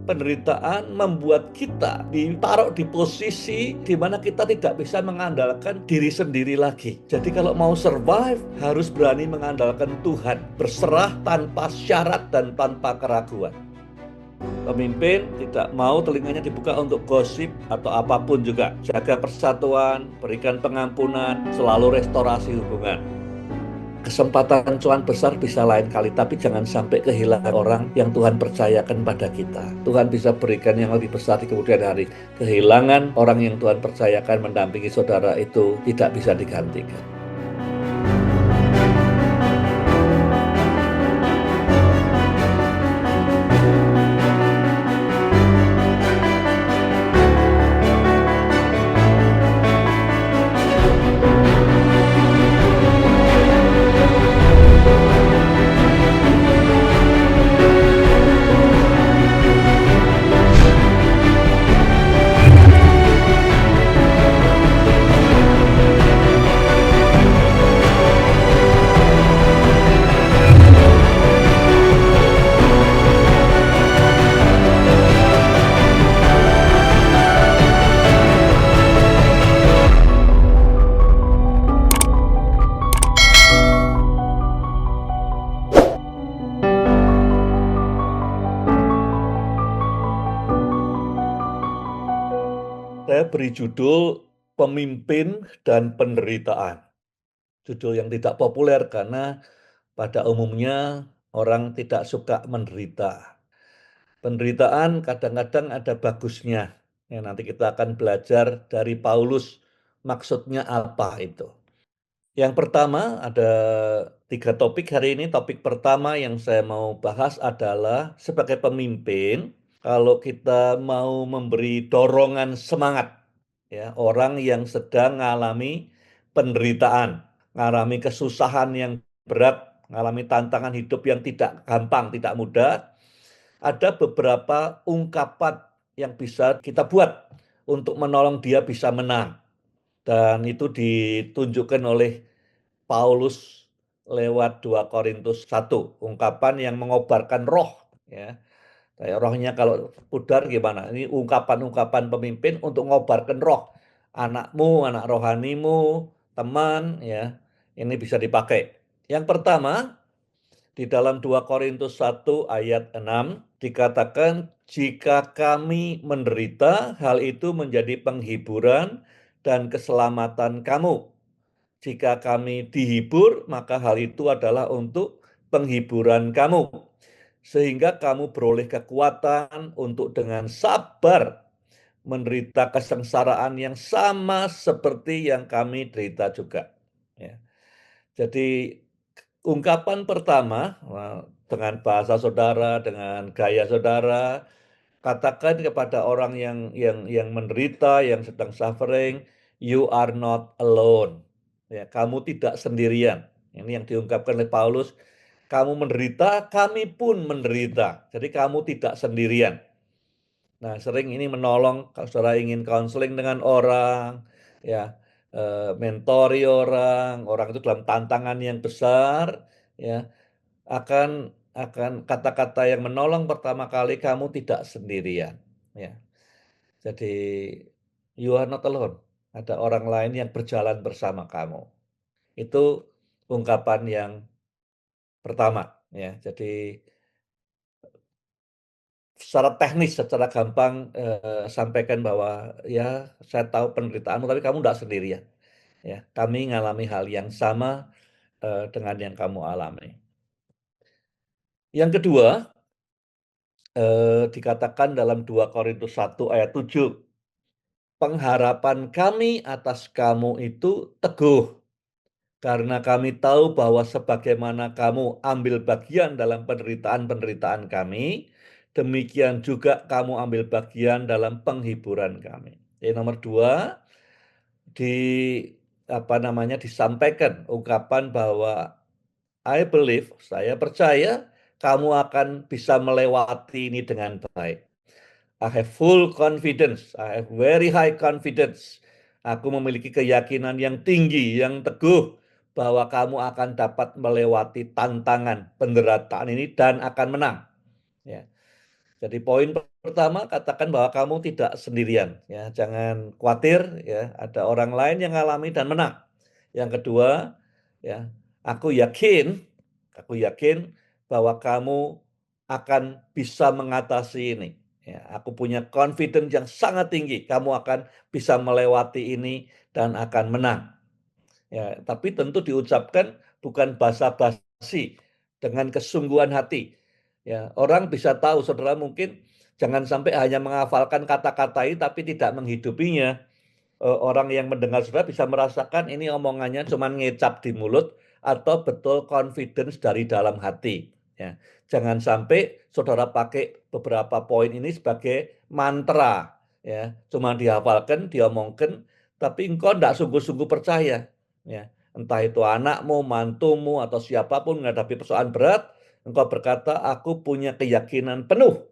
penderitaan membuat kita ditaruh di posisi di mana kita tidak bisa mengandalkan diri sendiri lagi. Jadi kalau mau survive, harus berani mengandalkan Tuhan, berserah tanpa syarat dan tanpa keraguan. Pemimpin tidak mau telinganya dibuka untuk gosip atau apapun juga. Jaga persatuan, berikan pengampunan, selalu restorasi hubungan. Kesempatan cuan besar bisa lain kali, tapi jangan sampai kehilangan orang yang Tuhan percayakan pada kita. Tuhan bisa berikan yang lebih besar di kemudian hari. Kehilangan orang yang Tuhan percayakan mendampingi saudara itu tidak bisa digantikan. Saya beri judul Pemimpin dan Penderitaan. Judul yang tidak populer karena pada umumnya orang tidak suka menderita. Penderitaan kadang-kadang ada bagusnya. Ya, nanti kita akan belajar dari Paulus maksudnya apa itu. Yang pertama ada 3 topik hari ini. Topik pertama yang saya mau bahas adalah sebagai pemimpin, kalau kita mau memberi dorongan semangat ya, orang yang sedang mengalami penderitaan, mengalami kesusahan yang berat, mengalami tantangan hidup yang tidak gampang, tidak mudah, ada beberapa ungkapan yang bisa kita buat untuk menolong dia bisa menang. Dan itu ditunjukkan oleh Paulus lewat 2 Korintus 1, ungkapan yang mengobarkan roh ya. Kayak rohnya kalau pudar gimana? Ini ungkapan-ungkapan pemimpin untuk mengobarkan roh. Anakmu, anak rohanimu, teman ya. Ini bisa dipakai. Yang pertama, di dalam 2 Korintus 1 ayat 6 dikatakan, jika kami menderita, hal itu menjadi penghiburan dan keselamatan kamu. Jika kami dihibur, maka hal itu adalah untuk penghiburan kamu. Sehingga kamu beroleh kekuatan untuk dengan sabar menderita kesengsaraan yang sama seperti yang kami derita juga. Ya. Jadi ungkapan pertama, dengan bahasa saudara, dengan gaya saudara, katakan kepada orang yang menderita, yang sedang suffering, you are not alone. Ya, kamu tidak sendirian. Ini yang diungkapkan oleh Paulus. Kamu menderita, kami pun menderita. Jadi kamu tidak sendirian. Nah, sering ini menolong kalau saudara ingin konseling dengan orang, ya, mentori orang, orang itu dalam tantangan yang besar, ya, akan kata-kata yang menolong pertama kali, kamu tidak sendirian, ya. Jadi you are not alone, ada orang lain yang berjalan bersama kamu. Itu ungkapan yang pertama, ya. Jadi secara teknis, secara gampang, sampaikan bahwa, ya saya tahu penderitaanmu, tapi kamu tidak sendirian, ya. Kami ngalami hal yang sama, dengan yang kamu alami. Yang kedua, dikatakan dalam 2 Korintus 1 ayat 7, pengharapan kami atas kamu itu teguh, karena kami tahu bahwa sebagaimana kamu ambil bagian dalam penderitaan-penderitaan kami, demikian juga kamu ambil bagian dalam penghiburan kami. Yang nomor 2, disampaikan ungkapan bahwa I believe, saya percaya kamu akan bisa melewati ini dengan baik. I have full confidence, I have very high confidence. Aku memiliki keyakinan yang tinggi, yang teguh bahwa kamu akan dapat melewati tantangan penderitaan ini dan akan menang. Ya. Jadi poin Pertama, katakan bahwa kamu tidak sendirian, ya. Jangan khawatir, ya, ada orang lain yang ngalami dan menang. Yang kedua, ya, aku yakin aku yakin bahwa kamu akan bisa mengatasi ini, ya. Aku punya confidence yang sangat tinggi, kamu akan bisa melewati ini dan akan menang. Ya, tapi tentu diucapkan bukan basa-basi, dengan kesungguhan hati. Ya, orang bisa tahu, saudara mungkin jangan sampai hanya menghafalkan kata-kata ini tapi tidak menghidupinya. Orang yang mendengar saudara bisa merasakan ini omongannya cuma ngecap di mulut atau betul confidence dari dalam hati. Ya, jangan sampai saudara pakai beberapa poin ini sebagai mantra, ya, cuma dihafalkan, diomongkan, tapi engkau tidak sungguh-sungguh percaya. Ya, entah itu anakmu, mantumu, atau siapapun menghadapi persoalan berat, engkau berkata, aku punya keyakinan penuh.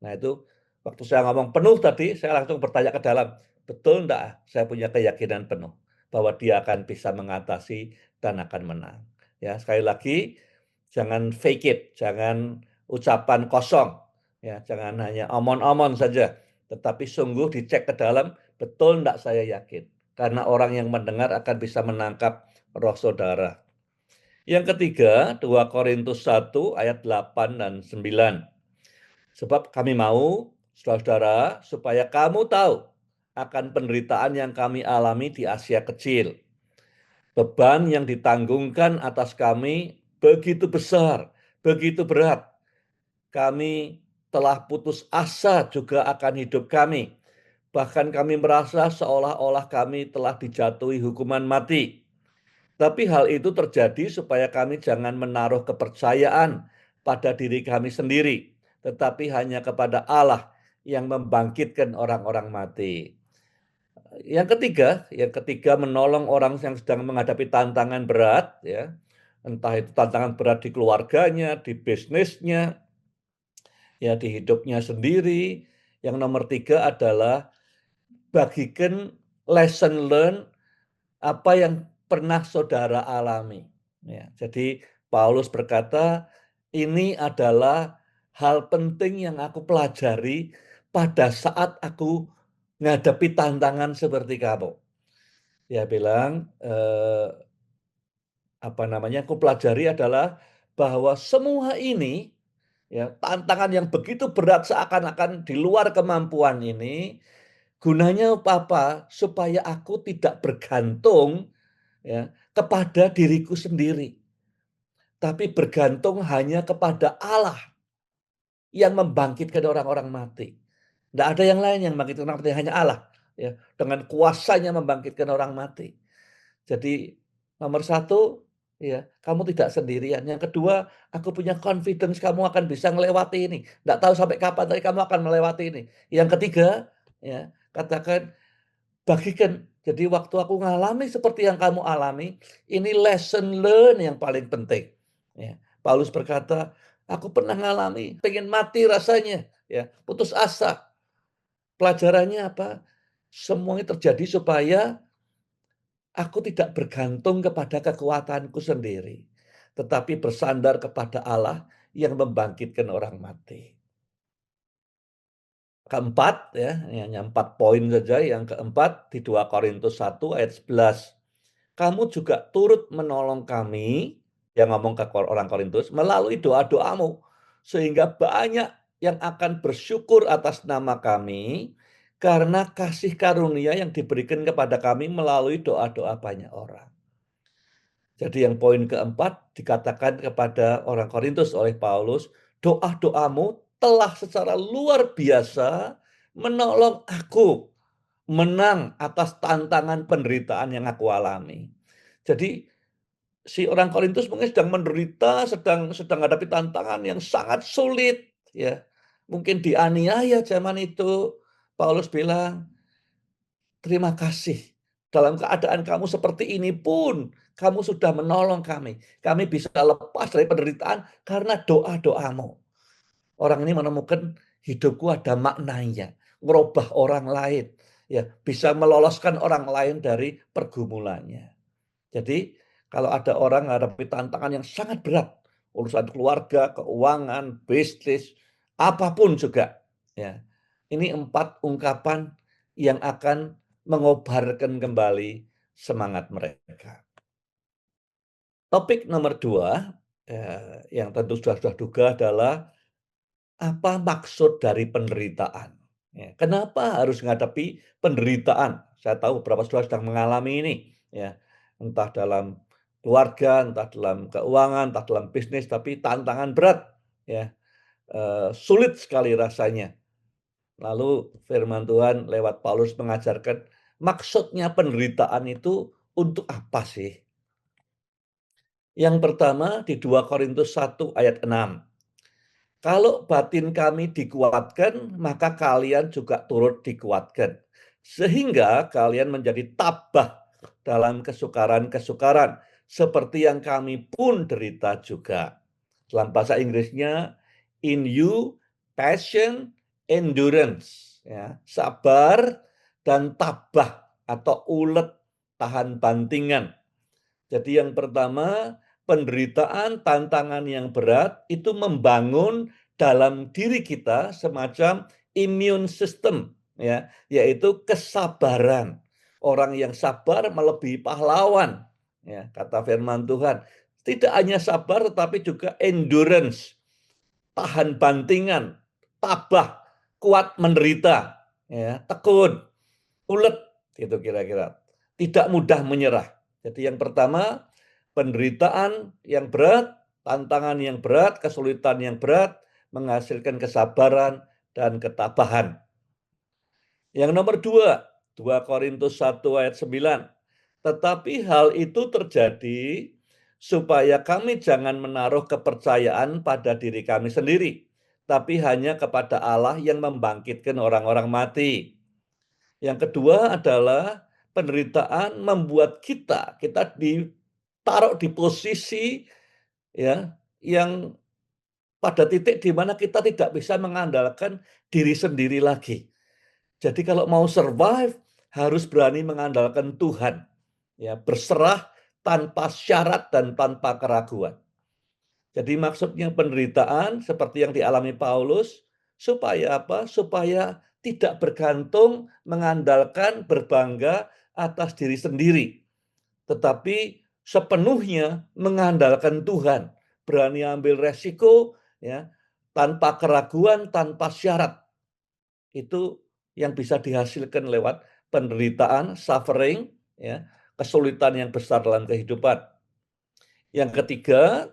Nah itu, waktu saya ngomong penuh tadi, saya langsung bertanya ke dalam, betul enggak saya punya keyakinan penuh bahwa dia akan bisa mengatasi dan akan menang. Ya, sekali lagi, jangan fake it, jangan ucapan kosong, ya, jangan hanya omon-omon saja, tetapi sungguh dicek ke dalam, betul enggak saya yakin. Karena orang yang mendengar akan bisa menangkap roh saudara. Yang ketiga, 2 Korintus 1 ayat 8 dan 9. Sebab kami mau, saudara-saudara, supaya kamu tahu akan penderitaan yang kami alami di Asia Kecil. Beban yang ditanggungkan atas kami begitu besar, begitu berat. Kami telah putus asa juga akan hidup kami. Bahkan kami merasa seolah-olah kami telah dijatuhi hukuman mati. Tapi hal itu terjadi supaya kami jangan menaruh kepercayaan pada diri kami sendiri, tetapi hanya kepada Allah yang membangkitkan orang-orang mati. Yang ketiga menolong orang yang sedang menghadapi tantangan berat, ya. Entah itu tantangan berat di keluarganya, di bisnisnya, ya di hidupnya sendiri. Yang nomor tiga adalah bagikan lesson learn apa yang pernah saudara alami. Ya, jadi Paulus berkata, ini adalah hal penting yang aku pelajari pada saat aku menghadapi tantangan seperti kamu. Dia bilang, apa namanya, aku pelajari adalah bahwa semua ini, ya, tantangan yang begitu berat seakan-akan di luar kemampuan ini, gunanya apa? Supaya aku tidak bergantung, ya, kepada diriku sendiri, tapi bergantung hanya kepada Allah yang membangkitkan orang-orang mati. Tidak ada yang lain yang membangkitkan orang mati, hanya Allah, ya, dengan kuasanya membangkitkan orang mati. Jadi nomor satu, ya, kamu tidak sendirian. Yang kedua, aku punya confidence kamu akan bisa melewati ini. Tidak tahu sampai kapan, tapi kamu akan melewati ini. Yang ketiga, ya, katakan, bagikan. Jadi waktu aku ngalami seperti yang kamu alami, ini lesson learn yang paling penting. Ya. Paulus berkata, aku pernah ngalami, pengen mati rasanya, ya, putus asa. Pelajarannya apa? Semuanya terjadi supaya aku tidak bergantung kepada kekuatanku sendiri, tetapi bersandar kepada Allah yang membangkitkan orang mati. Keempat, ya, ini hanya 4 poin saja. Yang keempat di 2 Korintus 1 ayat 11. Kamu juga turut menolong kami, yang ngomong ke orang Korintus, melalui doa-doamu, sehingga banyak yang akan bersyukur atas nama kami, karena kasih karunia yang diberikan kepada kami melalui doa-doa banyak orang. Jadi yang poin keempat dikatakan kepada orang Korintus oleh Paulus, doa-doamu telah secara luar biasa menolong aku menang atas tantangan penderitaan yang aku alami. Jadi si orang Korintus mungkin sedang menderita, sedang sedang menghadapi tantangan yang sangat sulit, ya. Mungkin dianiaya zaman itu. Paulus bilang, terima kasih. Dalam keadaan kamu seperti ini pun, kamu sudah menolong kami. Kami bisa lepas dari penderitaan karena doa-doamu. Orang ini menemukan hidupku ada maknanya, merubah orang lain, ya, bisa meloloskan orang lain dari pergumulannya. Jadi kalau ada orang menghadapi tantangan yang sangat berat, urusan keluarga, keuangan, bisnis, apapun juga, ya. Ini 4 ungkapan yang akan mengobarkan kembali semangat mereka. Topik nomor 2, yang tentu sudah duga adalah apa maksud dari penderitaan? Ya, kenapa harus menghadapi penderitaan? Saya tahu beberapa saudara sedang mengalami ini, ya. Entah dalam keluarga, entah dalam keuangan, entah dalam bisnis, tapi tantangan berat, ya. Sulit sekali rasanya. Lalu firman Tuhan lewat Paulus mengajarkan, maksudnya penderitaan itu untuk apa sih? Yang pertama di 2 Korintus 1 ayat 6. Kalau batin kami dikuatkan, maka kalian juga turut dikuatkan. Sehingga kalian menjadi tabah dalam kesukaran-kesukaran, seperti yang kami pun derita juga. Dalam bahasa Inggrisnya, in you, passion, endurance. Ya, sabar dan tabah atau ulet tahan bantingan. Jadi yang pertama, penderitaan, tantangan yang berat itu membangun dalam diri kita semacam immune system, ya, yaitu kesabaran. Orang yang sabar melebihi pahlawan, ya, kata firman Tuhan. Tidak hanya sabar tetapi juga endurance, tahan bantingan, tabah, kuat menderita, ya, tekun, ulet, gitu kira-kira. Tidak mudah menyerah. Jadi yang pertama, penderitaan yang berat, tantangan yang berat, kesulitan yang berat, menghasilkan kesabaran dan ketabahan. Yang nomor 2, 2 Korintus 1 ayat 9. Tetapi hal itu terjadi supaya kami jangan menaruh kepercayaan pada diri kami sendiri, tapi hanya kepada Allah yang membangkitkan orang-orang mati. Yang kedua adalah penderitaan membuat kita ditaruh di posisi, ya, yang pada titik di mana kita tidak bisa mengandalkan diri sendiri lagi. Jadi kalau mau survive harus berani mengandalkan Tuhan, ya, berserah tanpa syarat dan tanpa keraguan. Jadi maksudnya penderitaan seperti yang dialami Paulus, supaya apa? Supaya tidak bergantung, mengandalkan, berbangga atas diri sendiri, tetapi sepenuhnya mengandalkan Tuhan, berani ambil resiko, ya, tanpa keraguan, tanpa syarat. Itu yang bisa dihasilkan lewat penderitaan, suffering, ya, kesulitan yang besar dalam kehidupan. Yang ketiga,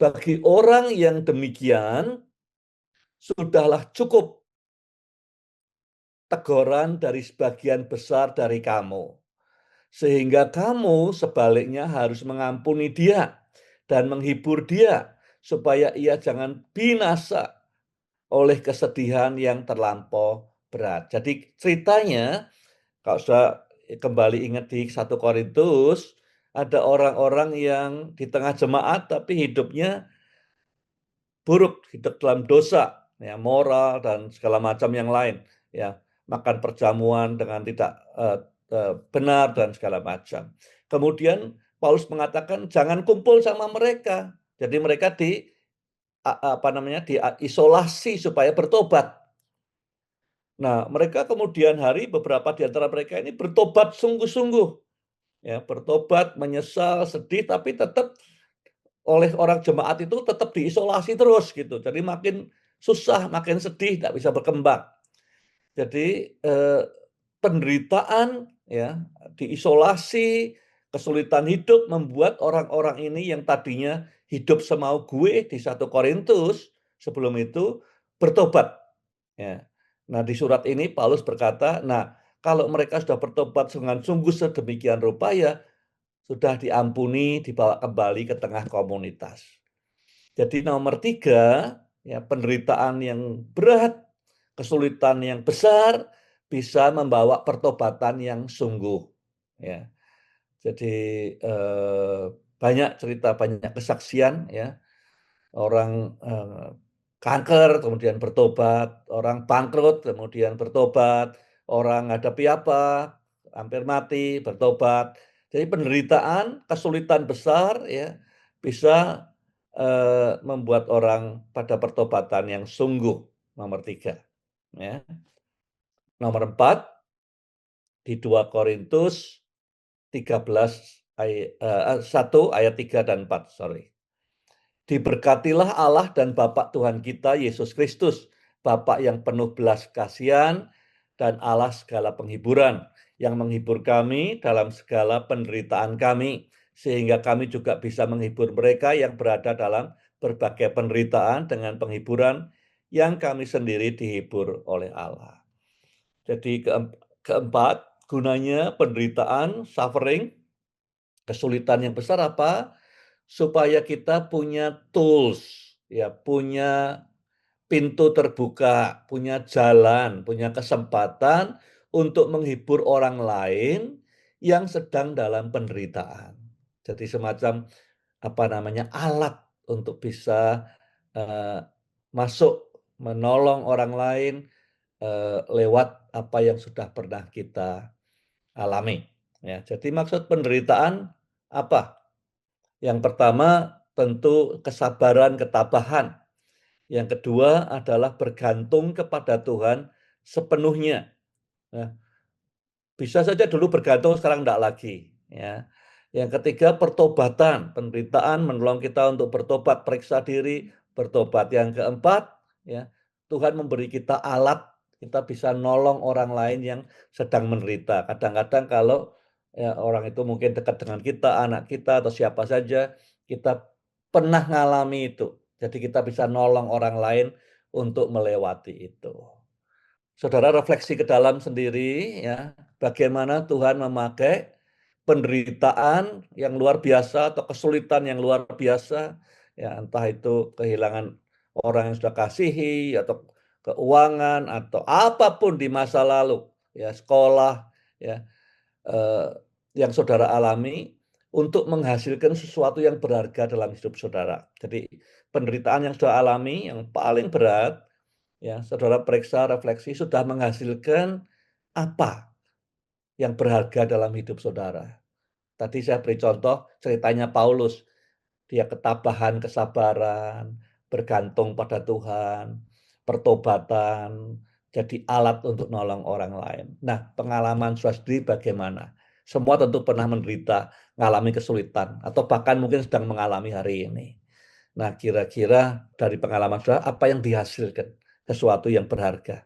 bagi orang yang demikian, sudahlah cukup teguran dari sebagian besar dari kamu, sehingga kamu sebaliknya harus mengampuni dia dan menghibur dia, supaya ia jangan binasa oleh kesedihan yang terlampau berat. Jadi ceritanya, kalau sudah kembali ingat di 1 Korintus, ada orang-orang yang di tengah jemaat tapi hidupnya buruk, hidup dalam dosa, ya, moral dan segala macam yang lain, ya, makan perjamuan dengan tidak benar dan segala macam. Kemudian Paulus mengatakan jangan kumpul sama mereka. Jadi mereka apa namanya, diisolasi supaya bertobat. Nah, mereka kemudian hari beberapa di antara mereka ini bertobat sungguh-sungguh, ya, bertobat, menyesal, sedih, tapi tetap oleh orang jemaat itu tetap diisolasi terus gitu. Jadi makin susah, makin sedih, tidak bisa berkembang. Jadi, penderitaan, ya, diisolasi, kesulitan hidup membuat orang-orang ini yang tadinya hidup semau gue di 1 Korintus sebelum itu bertobat, ya. Nah, di surat ini Paulus berkata, "Nah, kalau mereka sudah bertobat dengan sungguh sedemikian rupa, ya sudah diampuni, dibawa kembali ke tengah komunitas." Jadi nomor 3, ya, penderitaan yang berat, kesulitan yang besar, bisa membawa pertobatan yang sungguh, ya. Jadi, banyak cerita, banyak kesaksian, ya, orang, kanker kemudian bertobat, orang bangkrut kemudian bertobat, orang hadapi apa, hampir mati, bertobat. Jadi penderitaan, kesulitan besar, ya, bisa, membuat orang pada pertobatan yang sungguh. nomor 3, ya. Nomor 4 di 2 Korintus 13 1 ayat 3 dan 4, sorry. Diberkatilah Allah dan Bapa Tuhan kita Yesus Kristus, Bapa yang penuh belas kasihan dan Allah segala penghiburan, yang menghibur kami dalam segala penderitaan kami, sehingga kami juga bisa menghibur mereka yang berada dalam berbagai penderitaan dengan penghiburan yang kami sendiri dihibur oleh Allah. Jadi keempat, gunanya penderitaan, suffering, kesulitan yang besar apa? Supaya kita punya tools, ya, punya pintu terbuka, punya jalan, punya kesempatan untuk menghibur orang lain yang sedang dalam penderitaan. Jadi semacam, apa namanya, alat untuk bisa, eee, masuk menolong orang lain, lewat apa yang sudah pernah kita alami, ya. Jadi maksud penderitaan apa? Yang pertama tentu kesabaran, ketabahan. Yang kedua adalah bergantung kepada Tuhan sepenuhnya. Nah, bisa saja dulu bergantung, sekarang enggak lagi, ya. Yang ketiga pertobatan, penderitaan menolong kita untuk bertobat, periksa diri, bertobat. Yang keempat, ya, Tuhan memberi kita alat, kita bisa nolong orang lain yang sedang menderita. Kadang-kadang kalau, ya, orang itu mungkin dekat dengan kita, anak kita atau siapa saja, kita pernah ngalami itu. Jadi kita bisa nolong orang lain untuk melewati itu. Saudara refleksi ke dalam sendiri, ya, bagaimana Tuhan memakai penderitaan yang luar biasa atau kesulitan yang luar biasa, ya, entah itu kehilangan orang yang sudah kasihi atau keuangan atau apapun di masa lalu, ya, sekolah, ya, eee, yang saudara alami untuk menghasilkan sesuatu yang berharga dalam hidup saudara. Jadi penderitaan yang saudara alami yang paling berat, ya, saudara periksa, refleksi, sudah menghasilkan apa yang berharga dalam hidup saudara. Tadi saya beri contoh ceritanya Paulus, dia ketabahan, kesabaran, bergantung pada Tuhan, pertobatan, jadi alat untuk nolong orang lain. Nah, pengalaman saudara sendiri bagaimana? Semua tentu pernah menderita, mengalami kesulitan, atau bahkan mungkin sedang mengalami hari ini. Nah, kira-kira dari pengalaman saudara, apa yang dihasilkan? Sesuatu yang berharga.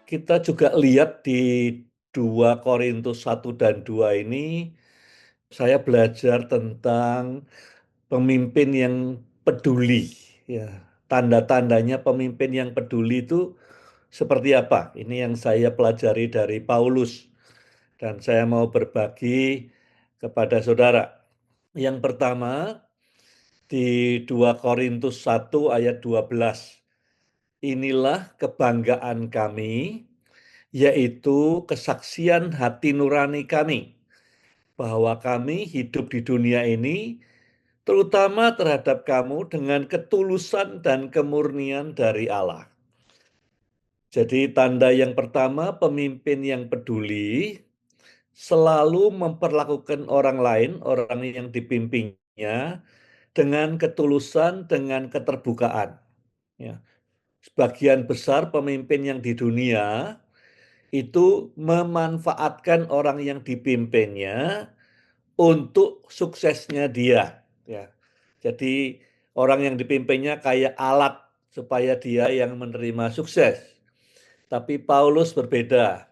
Kita juga lihat di 2 Korintus 1 dan 2 ini, saya belajar tentang pemimpin yang peduli, ya. Tanda-tandanya pemimpin yang peduli itu seperti apa? Ini yang saya pelajari dari Paulus dan saya mau berbagi kepada saudara. Yang pertama, di 2 Korintus 1 ayat 12. Inilah kebanggaan kami, yaitu kesaksian hati nurani kami, bahwa kami hidup di dunia ini terutama terhadap kamu dengan ketulusan dan kemurnian dari Allah. Jadi tanda yang pertama, pemimpin yang peduli selalu memperlakukan orang lain, orang yang dipimpinnya, dengan ketulusan, dengan keterbukaan. Ya. Sebagian besar pemimpin yang di dunia itu memanfaatkan orang yang dipimpinnya untuk suksesnya dia, ya. Jadi orang yang dipimpinnya kayak alat supaya dia yang menerima sukses. Tapi Paulus berbeda.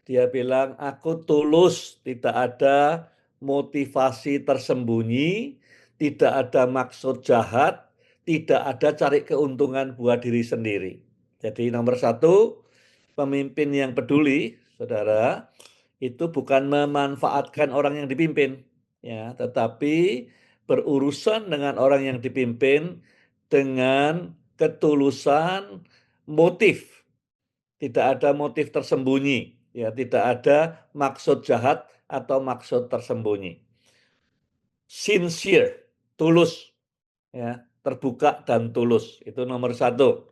Dia bilang, "Aku tulus, tidak ada motivasi tersembunyi, tidak ada maksud jahat, tidak ada cari keuntungan buat diri sendiri." Jadi nomor satu, pemimpin yang peduli, saudara, itu bukan memanfaatkan orang yang dipimpin, ya, tetapi berurusan dengan orang yang dipimpin dengan ketulusan motif, tidak ada motif tersembunyi. Ya, tidak ada maksud jahat atau maksud tersembunyi. Sincere, tulus, ya, terbuka dan tulus. Itu nomor satu.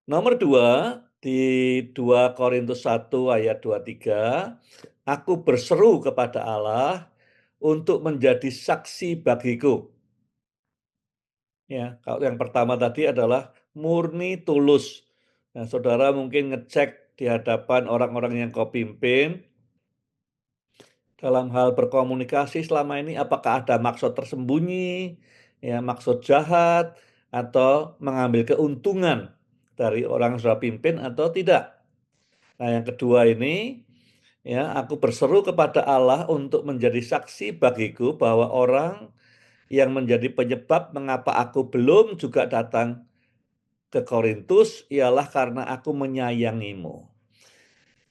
Nomor dua, di 2 Korintus 1 ayat 23, aku berseru kepada Allah untuk menjadi saksi bagiku. Ya, kalau yang pertama tadi adalah murni tulus. Nah, saudara mungkin ngecek di hadapan orang-orang yang kau pimpin, dalam hal berkomunikasi selama ini apakah ada maksud tersembunyi, ya, maksud jahat, atau mengambil keuntungan dari orang yang sudah pimpin atau tidak. Nah, yang kedua ini, ya, aku berseru kepada Allah untuk menjadi saksi bagiku bahwa orang yang menjadi penyebab mengapa aku belum juga datang ke Korintus ialah karena aku menyayangimu.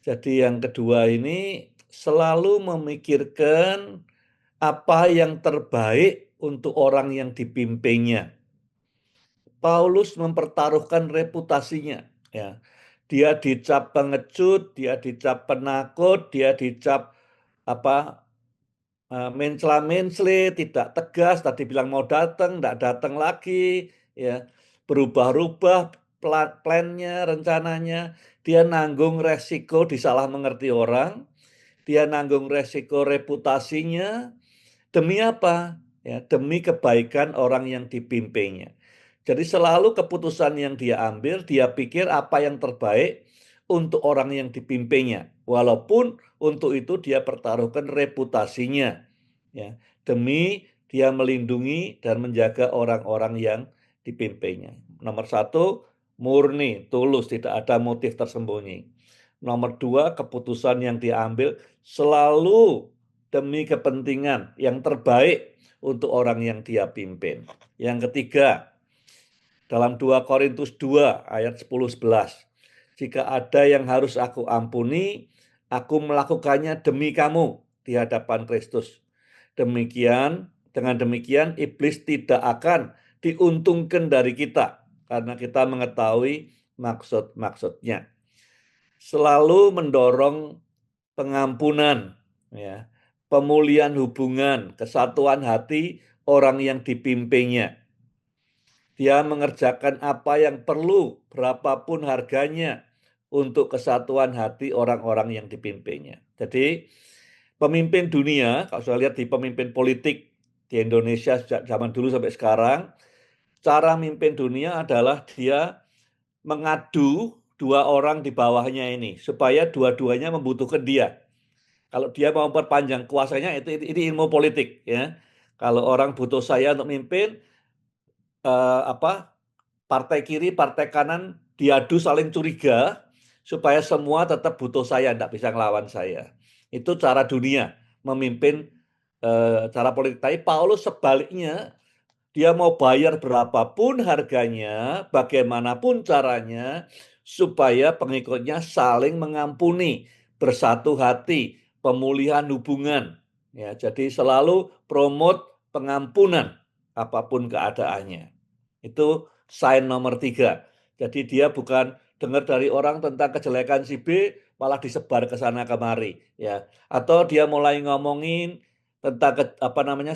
Jadi yang kedua ini selalu memikirkan apa yang terbaik untuk orang yang dipimpinnya. Paulus mempertaruhkan reputasinya, ya. Dia dicap pengecut, dia dicap penakut, dia dicap apa mencela-mencela, tidak tegas, tadi bilang mau datang, tidak datang lagi, ya. Berubah-ubah plannya, rencananya. Dia nanggung resiko disalah mengerti orang, dia nanggung resiko reputasinya, demi apa? Ya, demi kebaikan orang yang dipimpinnya. Jadi selalu keputusan yang dia ambil, dia pikir apa yang terbaik untuk orang yang dipimpinnya. Walaupun untuk itu dia pertaruhkan reputasinya. Ya, demi dia melindungi dan menjaga orang-orang yang dipimpinnya. Nomor satu, murni, tulus, tidak ada motif tersembunyi. Nomor dua, keputusan yang diambil selalu demi kepentingan yang terbaik untuk orang yang dia pimpin. Yang ketiga, dalam 2 Korintus 2 ayat 10-11. Jika ada yang harus aku ampuni, aku melakukannya demi kamu di hadapan Kristus. Dengan demikian iblis tidak akan diuntungkan dari kita karena kita mengetahui maksud-maksudnya. Selalu mendorong pengampunan, ya, pemulihan hubungan, kesatuan hati orang yang dipimpinnya. Dia mengerjakan apa yang perlu, berapapun harganya, untuk kesatuan hati orang-orang yang dipimpinnya. Jadi, pemimpin dunia, kalau saya lihat di pemimpin politik di Indonesia sejak zaman dulu sampai sekarang, cara memimpin dunia adalah dia mengadu dua orang di bawahnya ini, supaya dua-duanya membutuhkan dia. Kalau dia mau memperpanjang kuasanya, ini ilmu politik, ya. Kalau orang butuh saya untuk memimpin, partai kiri, partai kanan diadu saling curiga supaya semua tetap butuh saya, tidak bisa ngelawan saya. Itu cara dunia memimpin, cara politik. Tapi Paulus sebaliknya, dia mau bayar berapapun harganya, bagaimanapun caranya, supaya pengikutnya saling mengampuni, bersatu hati, pemulihan hubungan. Ya, jadi selalu promote pengampunan apapun keadaannya. Itu sign nomor 3. Jadi dia bukan dengar dari orang tentang kejelekan si B, malah disebar ke sana kemari, ya. Atau dia mulai ngomongin tentang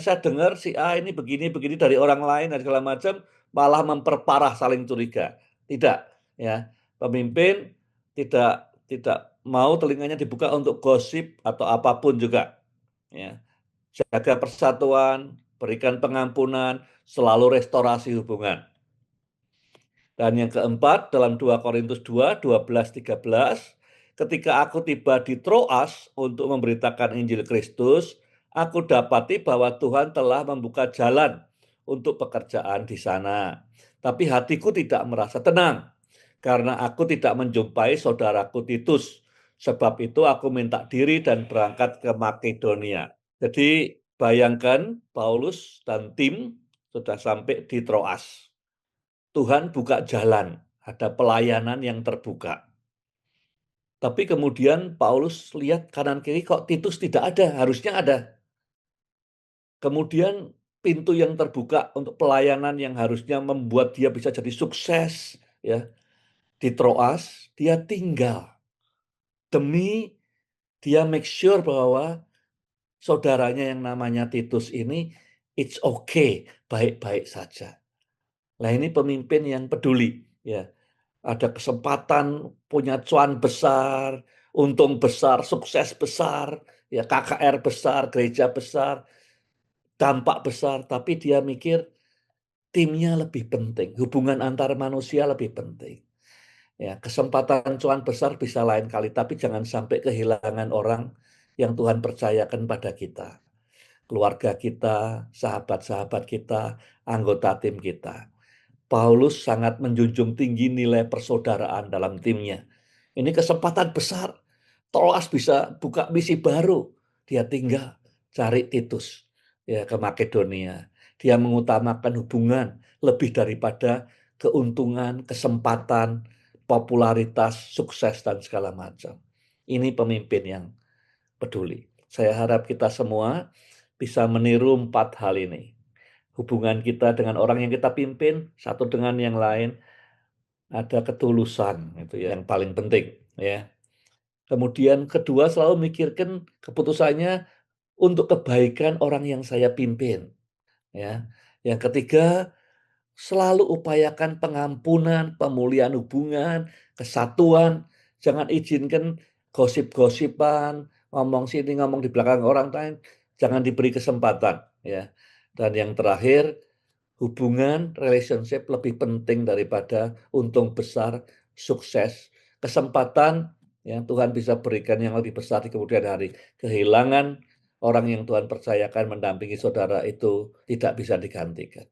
saya dengar si A ini begini-begini dari orang lain dan segala macam, malah memperparah saling curiga. Tidak, ya. Pemimpin tidak tidak mau telinganya dibuka untuk gosip atau apapun juga, ya. Jaga persatuan, berikan pengampunan, selalu restorasi hubungan. Dan yang keempat, dalam 2 Korintus 2, 12-13, ketika aku tiba di Troas untuk memberitakan Injil Kristus, aku dapati bahwa Tuhan telah membuka jalan untuk pekerjaan di sana. Tapi hatiku tidak merasa tenang, karena aku tidak menjumpai saudaraku Titus. Sebab itu aku minta diri dan berangkat ke Makedonia. Jadi bayangkan Paulus dan tim sudah sampai di Troas. Tuhan buka jalan, ada pelayanan yang terbuka. Tapi kemudian Paulus lihat kanan kiri kok Titus tidak ada, harusnya ada. Kemudian pintu yang terbuka untuk pelayanan yang harusnya membuat dia bisa jadi sukses, ya, di Troas, dia tinggal. demi dia make sure bahwa saudaranya yang namanya Titus ini it's okay, baik-baik saja. Nah, ini pemimpin yang peduli, ya. Ada kesempatan punya cuan besar, untung besar, sukses besar, ya KKR besar, gereja besar, dampak besar, tapi dia mikir timnya lebih penting, hubungan antar manusia lebih penting. Ya, kesempatan cuan besar bisa lain kali, tapi jangan sampai kehilangan orang yang Tuhan percayakan pada kita. Keluarga kita, sahabat-sahabat kita, anggota tim kita. Paulus sangat menjunjung tinggi nilai persaudaraan dalam timnya. Ini kesempatan besar. Troas bisa buka misi baru. Dia tinggal cari Titus ya ke Makedonia. Dia mengutamakan hubungan lebih daripada keuntungan, kesempatan, popularitas, sukses dan segala macam. Ini pemimpin yang peduli. Saya harap kita semua bisa meniru 4 hal ini. Hubungan kita dengan orang yang kita pimpin, satu dengan yang lain, ada ketulusan, itu yang paling penting, ya. Kemudian kedua, selalu mikirkan keputusannya untuk kebaikan orang yang saya pimpin, ya. Yang ketiga, selalu upayakan pengampunan, pemulihan hubungan, kesatuan, jangan izinkan gosip-gosipan, ngomong sini, ngomong di belakang orang lain, jangan diberi kesempatan, ya. Dan yang terakhir, hubungan, relationship lebih penting daripada untung besar, sukses, kesempatan yang Tuhan bisa berikan yang lebih besar di kemudian hari. Kehilangan orang yang Tuhan percayakan mendampingi saudara itu tidak bisa digantikan.